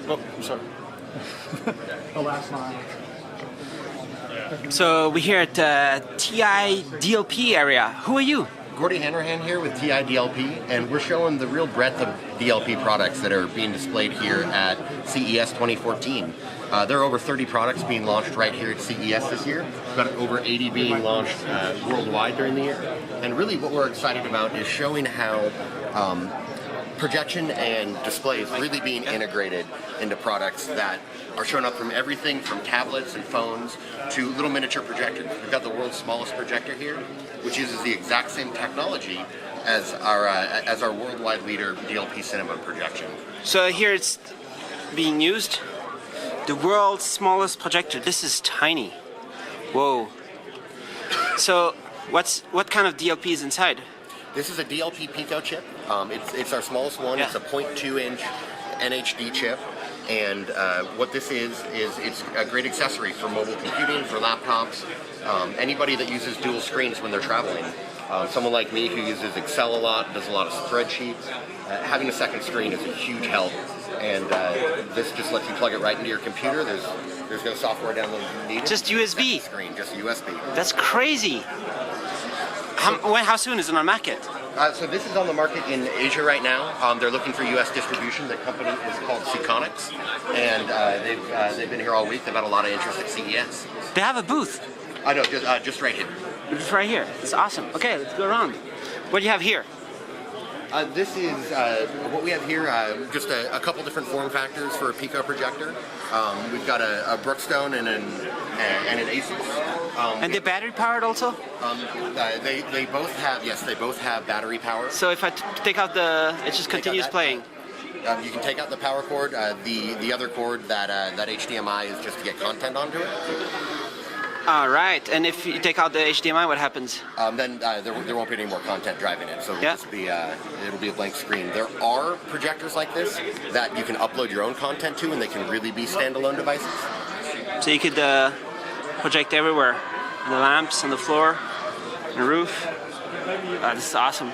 Oh, sorry. The last line. So we're here at TI DLP area. Who are you? Gordy Hanrahan here with TI DLP, and we're showing the real breadth of DLP products that are being displayed here at CES 2014. There are over 30 products being launched right here at CES this year. We've got over 80 being launched worldwide during the year. And really what we're excited about is showing how projection and displays really being integrated into products that are showing up from everything from tablets and phones to little miniature projectors. We've got the world's smallest projector here, which uses the exact same technology as our worldwide leader DLP cinema projection. So here it's being used. The world's smallest projector. This is tiny. Whoa. So what kind of DLP is inside? This is a DLP Pico chip. It's our smallest one. Yeah. It's a 0.2-inch NHD chip. And what this is it's a great accessory for mobile computing, for laptops, anybody that uses dual screens when they're traveling. Someone like me who uses Excel a lot, does a lot of spreadsheets, having a second screen is a huge help. And this just lets you plug it right into your computer. There's no software download needed. Just USB. Screen, just USB. That's crazy. How soon is it on market? So this is on the market in Asia right now. They're looking for U.S. distribution. The company is called Seaconics, and they've been here all week. They've had a lot of interest at CES. They have a booth. I know, just right here. It's right here. It's awesome. Okay, let's go around. What do you have here? This is what we have here. Just a couple different form factors for a Pico projector. We've got a Brookstone and an Asus. And they're battery powered also? They both have, yes, they both have battery power. So if I take out it just continues playing. You can take out the power cord. The other cord, that HDMI, is just to get content onto it. All right. And if you take out the HDMI, what happens? Then there won't be any more content driving it. So Yeah. it'll be a blank screen. There are projectors like this that you can upload your own content to, and they can really be standalone devices. So you could project everywhere. On the lamps, on the floor, on the roof. This is awesome.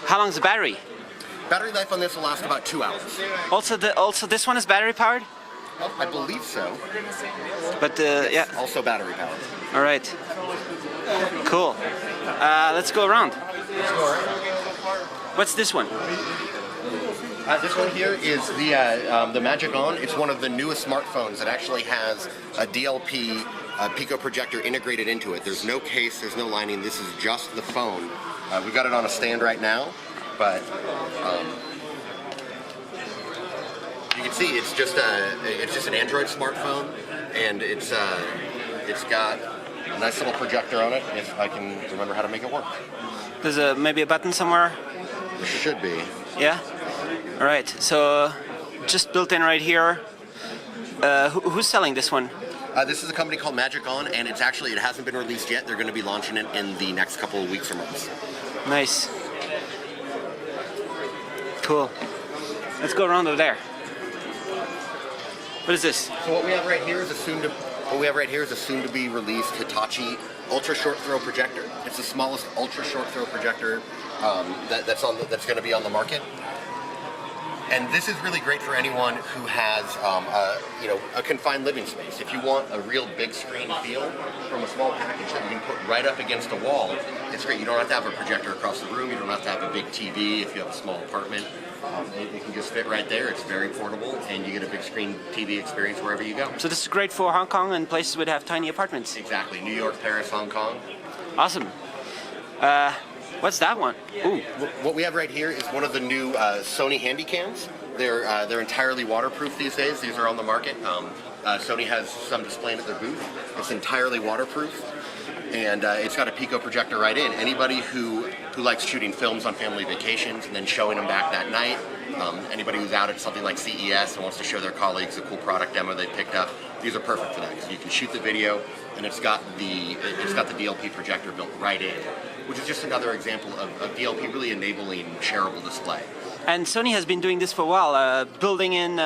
How long is the battery? Battery life on this will last about 2 hours. Also this one is battery powered? Well, I believe so. But Yes, yeah. also battery powered. All right. Cool. Let's go around. What's this one? This one here is the Magic On. It's one of the newest smartphones that actually has a DLP Pico projector integrated into it. There's no case, there's no lining. This is just the phone. We've got it on a stand right now, but you can see it's just an Android smartphone, and it's got a nice little projector on it. If I can remember how to make it work. There's maybe a button somewhere. There should be. Yeah. All right. So just built in right here. Who's selling this one? This is a company called Magic On, and it hasn't been released yet. They're going to be launching it in the next couple of weeks or months. Nice. Cool. Let's go around over there. What is this? So what we have right here is a soon-to-be released Hitachi ultra short throw projector. It's the smallest ultra short throw projector that's going to be on the market. And this is really great for anyone who has a confined living space. If you want a real big screen feel from a small package that you can put right up against a wall, it's great. You don't have to have a projector across the room. You don't have to have a big TV if you have a small apartment. It can just fit right there. It's very portable, and you get a big screen TV experience wherever you go. So this is great for Hong Kong and places would have tiny apartments. Exactly. New York, Paris, Hong Kong. Awesome. What's that one? Ooh. What we have right here is one of the new Sony Handycams. They're entirely waterproof these days. These are on the market. Sony has some displaying at their booth. It's entirely waterproof, and it's got a Pico projector right in. Anybody who likes shooting films on family vacations and then showing them back that night, anybody who's out at something like CES and wants to show their colleagues a cool product demo they picked up, these are perfect for that. Because you can shoot the video, and it's got the DLP projector built right in, which is just another example of DLP really enabling shareable display. And Sony has been doing this for a while, building in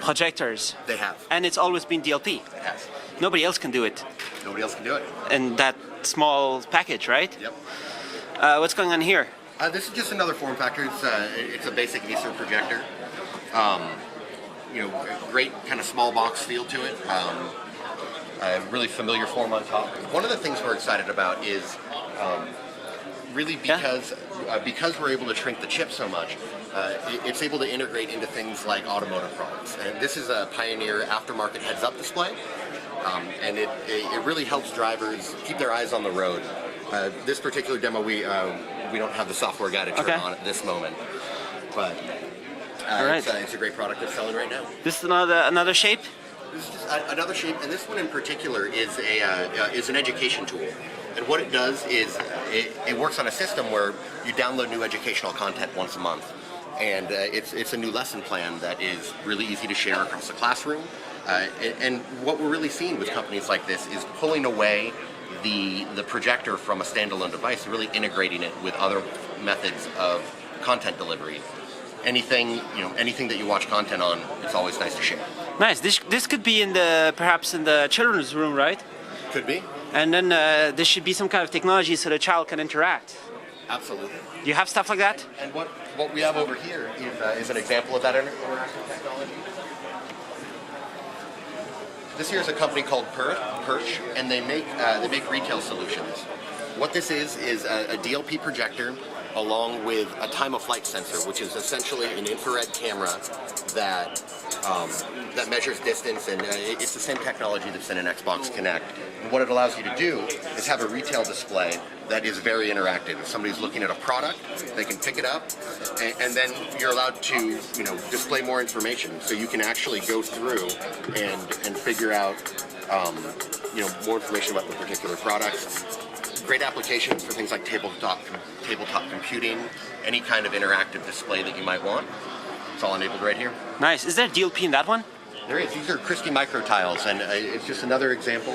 projectors. They have. And it's always been DLP. It has. Nobody else can do it. Nobody else can do it. In that small package, right? Yep. What's going on here? This is just another form factor. It's a basic Acer projector. great kind of small box feel to it. A really familiar form on top. One of the things we're excited about is really because we're able to shrink the chip so much, it's able to integrate into things like automotive products. And this is a Pioneer aftermarket heads-up display, and it really helps drivers keep their eyes on the road. This particular demo, we don't have the software guy to turn on at this moment, but it's a great product that's selling right now. This is another shape. This is just another shape, and this one in particular is an education tool. And what it does is it works on a system where you download new educational content once a month, and it's a new lesson plan that is really easy to share across the classroom. And what we're really seeing with companies like this is pulling away the projector from a standalone device and really integrating it with other methods of content delivery. Anything that you watch content on, it's always nice to share. Nice. This could be perhaps in the children's room, right? Could be. And then there should be some kind of technology so the child can interact. Absolutely. Do you have stuff like that? And what we have over here is an example of that interactive technology. This here is a company called Perch, and they make retail solutions. What this is a DLP projector along with a time of flight sensor, which is essentially an infrared camera that measures distance, and it's the same technology that's in an Xbox Kinect. And what it allows you to do is have a retail display that is very interactive. If somebody's looking at a product, they can pick it up, and then you're allowed to display more information. So you can actually go through and figure out more information about the particular products. Great applications for things like tabletop computing, any kind of interactive display that you might want. It's all enabled right here. Nice. Is there DLP in that one? There is. These are Christie Micro tiles, and it's just another example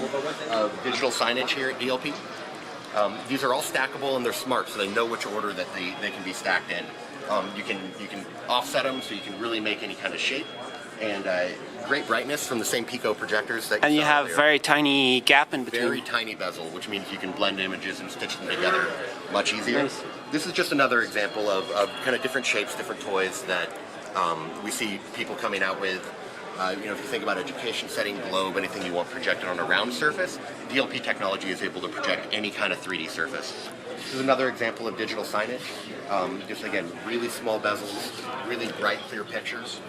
of digital signage here at DLP. These are all stackable, and they're smart, so they know which order that they can be stacked in. You can offset them, so you can really make any kind of shape. And great brightness from the same Pico projectors. And you have very tiny gap in between. Very tiny bezel, which means you can blend images and stitch them together much easier. Nice. This is just another example of kind of different shapes, different toys that we see people coming out with. If you think about education setting, globe, anything you want projected on a round surface, DLP technology is able to project any kind of 3D surface. This is another example of digital signage. Just again, really small bezels, really bright, clear pictures.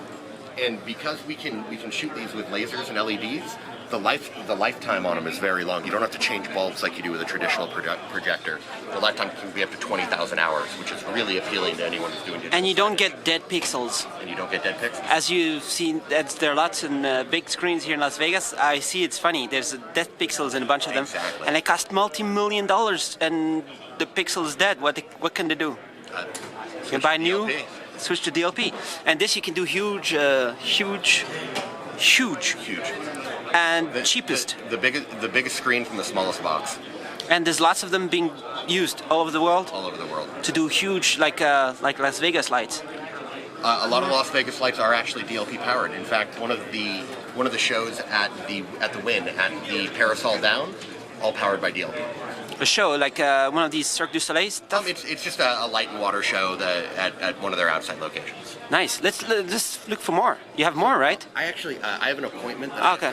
And because we can shoot these with lasers and LEDs, the lifetime on them is very long. You don't have to change bulbs like you do with a traditional projector. The lifetime can be up to 20,000 hours, which is really appealing to anyone who's doing digital. And you don't get dead pixels. And you don't get dead pixels. As you've seen, there are lots in big screens here in Las Vegas. I see it's funny. There's dead pixels in a bunch of them. Exactly. And they cost multi-million dollars, and the pixel is dead. What can they do? You can buy new. DLP. Switch to DLP, and this you can do huge, and cheapest. The biggest screen from the smallest box. And there's lots of them being used all over the world. All over the world. To do huge, like Las Vegas lights. A lot of Las Vegas lights are actually DLP powered. In fact, one of the shows at the Wynn at the Parasol Down, all powered by DLP. A show like one of these Cirque du Soleil stuff? It's just a light and water show at one of their outside locations. Nice. Let's look for more. You have more, right? I have an appointment that I have to